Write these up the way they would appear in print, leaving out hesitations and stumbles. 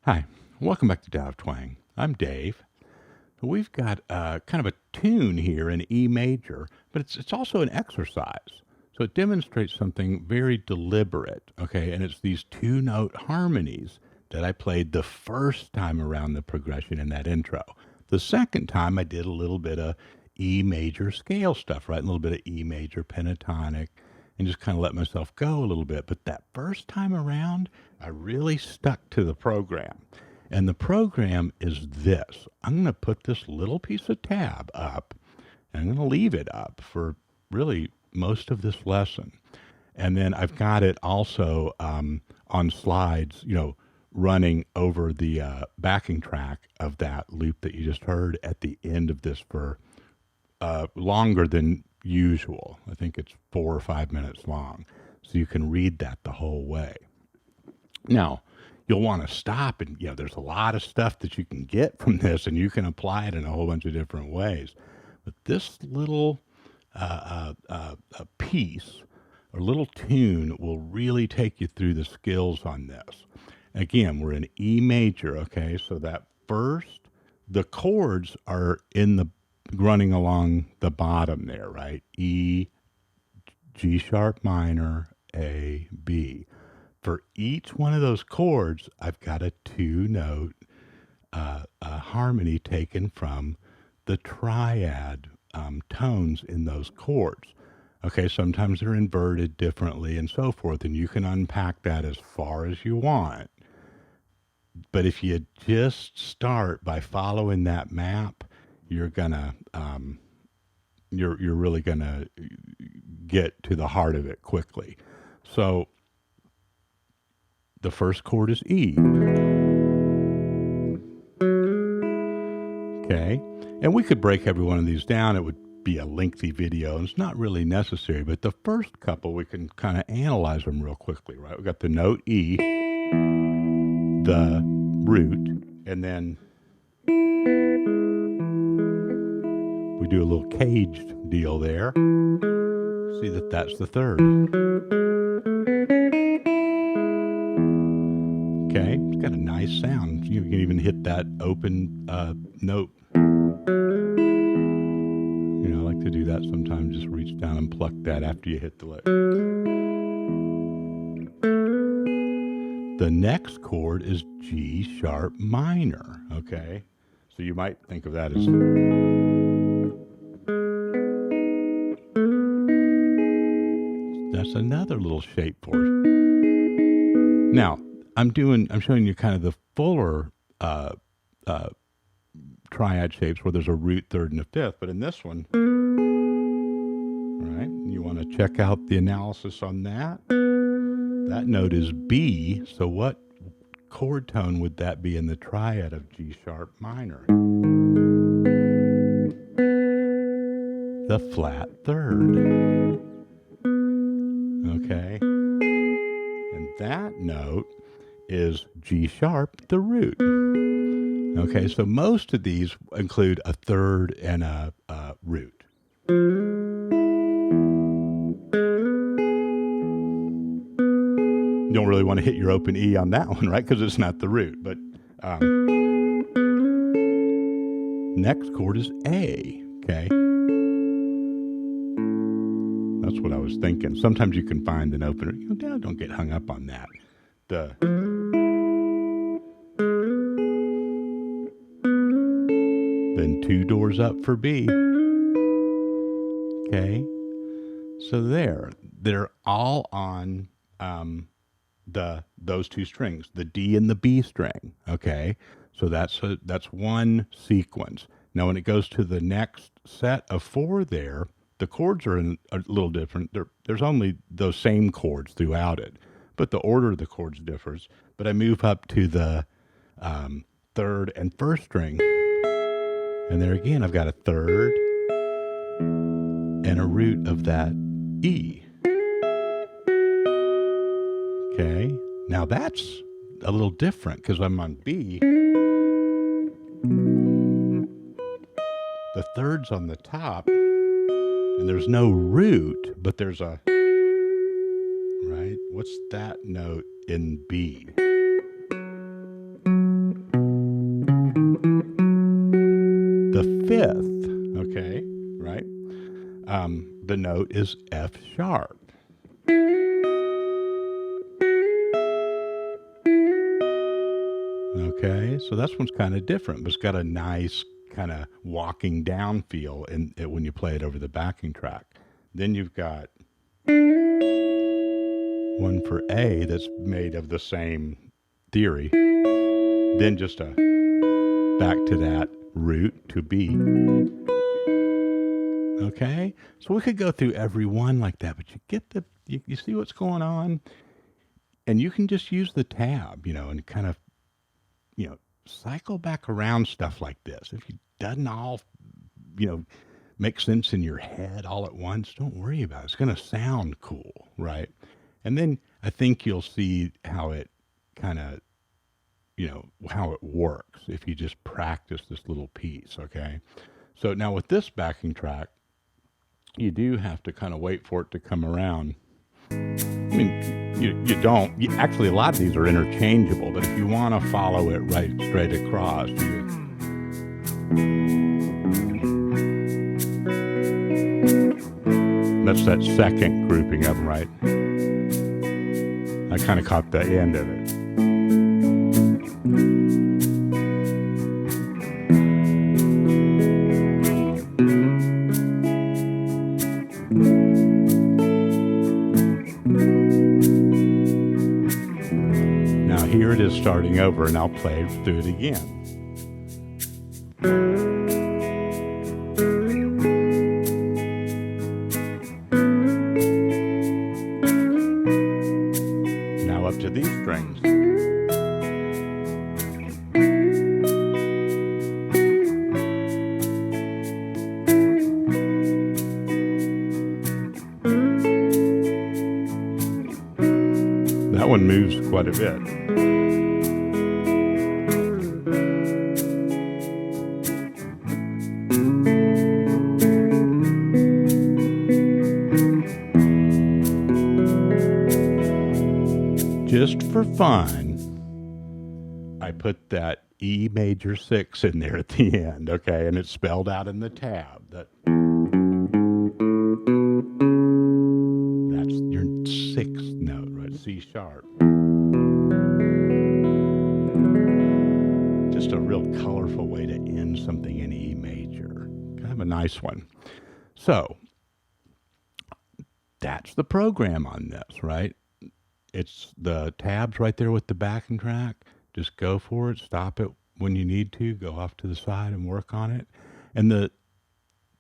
Hi, welcome back to Tao of Twang. I'm Dave. We've got kind of a tune here in E major, but it's also an exercise. So it demonstrates something very deliberate, okay? And it's these two-note harmonies that I played the first time around the progression in that intro. The second time I did a little bit of E major scale stuff, right? A little bit of E major pentatonic, and just kind of let myself go a little bit. But that first time around, I really stuck to the program. And the program is this. I'm going to put this little piece of tab up, and I'm going to leave it up for really most of this lesson. And then I've got it also on slides, running over the backing track of that loop that you just heard at the end of this for longer than usual. I think it's 4 or 5 minutes long. So you can read that the whole way. Now, you'll want to stop and, there's a lot of stuff that you can get from this and you can apply it in a whole bunch of different ways. But this little piece or little tune will really take you through the skills on this. Again, we're in E major, okay? So that first, the chords are running along the bottom there, right? E, G sharp minor, A, B. For each one of those chords, I've got a two-note harmony taken from the triad tones in those chords. Okay, sometimes they're inverted differently and so forth, and you can unpack that as far as you want. But if you just start by following that map, you're gonna you're really gonna get to the heart of it quickly. So the first chord is E. Okay, and we could break every one of these down. It would be a lengthy video, and it's not really necessary. But the first couple, we can kind of analyze them real quickly, right? We got the note E, the root, and then we do a little caged deal there. See that that's the third. Okay, it's got a nice sound. You can even hit that open note. I like to do that sometimes. Just reach down and pluck that after you hit the lick. The next chord is G sharp minor, okay? So you might think of that as... That's another little shape for it. Now, I'm showing you kind of the fuller triad shapes where there's a root, third, and a fifth. But in this one, right, you want to check out the analysis on that. That note is B, so what chord tone would that be in the triad of G sharp minor? The flat third. Okay? And that note is G sharp, the root. Okay, so most of these include a third and a root. really want to hit your open E on that one, right? Because it's not the root. But next chord is A, okay? That's what I was thinking. Sometimes you can find an opener. Don't get hung up on that. Then 2 doors up for B. Okay, so they're all on those 2 strings, the D and the B string. Okay, so that's one sequence. Now, when it goes to the next set of 4, the chords are a little different. There's only those same chords throughout it, but the order of the chords differs. But I move up to the 3rd and 1st string, and there again I've got a 3rd and a root of that E. Okay, now that's a little different because I'm on B. The 3rd's on the top, and there's no root, but there's a, right? What's that note in B? The 5th, okay, right? The note is F sharp. Okay, so that one's kind of different, but it's got a nice kind of walking down feel in it when you play it over the backing track. Then you've got one for A that's made of the same theory. Then just a back to that root to B. Okay, so we could go through every one like that, but you get you see what's going on, and you can just use the tab, and kind of, cycle back around stuff like this. If it doesn't all, make sense in your head all at once, don't worry about it. It's going to sound cool, right? And then I think you'll see how it kind of, how it works if you just practice this little piece, okay? So now with this backing track, you do have to kind of wait for it to come around. I mean, you don't. Actually, a lot of these are interchangeable, but if you want to follow it right straight across, that's that second grouping of them, right? I kind of caught the end of it. Here it is starting over, and I'll play through it again. Now up to these strings. That one moves quite a bit. Just for fun, I put that E major 6 in there at the end, okay? And it's spelled out in the tab. That's your 6th note, right? C sharp. Just a real colorful way to end something in E major. Kind of a nice one. So, that's the program on this, right? It's the tabs right there with the backing track. Just go for it. Stop it when you need to. Go off to the side and work on it. And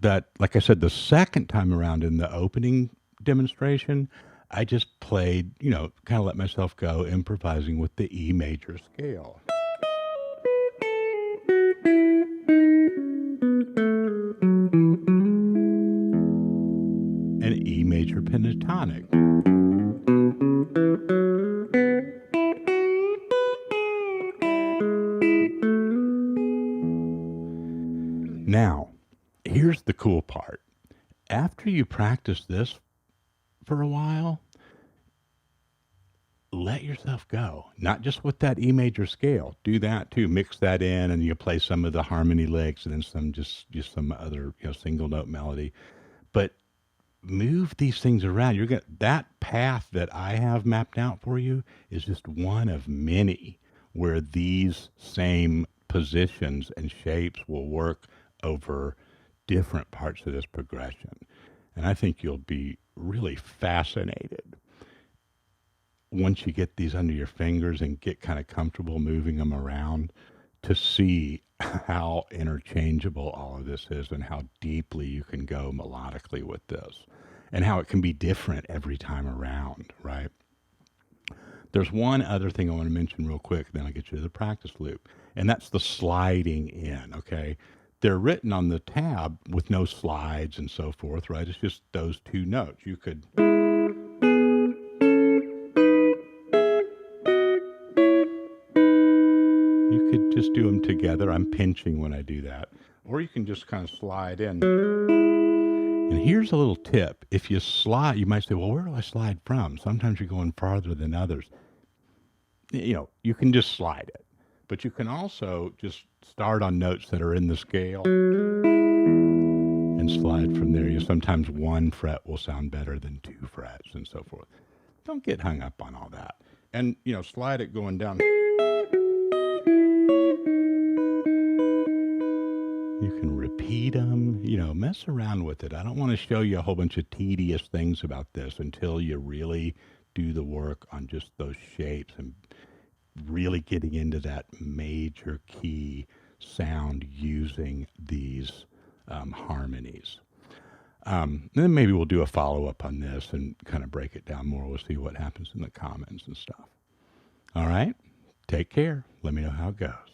that, like I said, the second time around in the opening demonstration, I just played, kind of let myself go, improvising with the E major scale. An E major pentatonic. Now, here's the cool part. After you practice this for a while, let yourself go. Not just with that E major scale. Do that too. Mix that in, and you play some of the harmony licks, and then some just some other single note melody. But move these things around. You're going that path that I have mapped out for you is just one of many where these same positions and shapes will work over different parts of this progression. And I think you'll be really fascinated once you get these under your fingers and get kind of comfortable moving them around to see how interchangeable all of this is and how deeply you can go melodically with this and how it can be different every time around, right? There's one other thing I want to mention real quick, then I'll get you to the practice loop, and that's the sliding in, okay? They're written on the tab with no slides and so forth, right? It's just those two notes. You could just do them together. I'm pinching when I do that. Or you can just kind of slide in. And here's a little tip. If you slide, you might say, well, where do I slide from? Sometimes you're going farther than others. You can just slide it. But you can also just start on notes that are in the scale and slide from there. Sometimes one fret will sound better than two frets and so forth. Don't get hung up on all that. And, slide it going down. You can repeat them, mess around with it. I don't want to show you a whole bunch of tedious things about this until you really do the work on just those shapes and really getting into that major key sound using these harmonies. Then maybe we'll do a follow-up on this and kind of break it down more. We'll see what happens in the comments and stuff. All right? Take care. Let me know how it goes.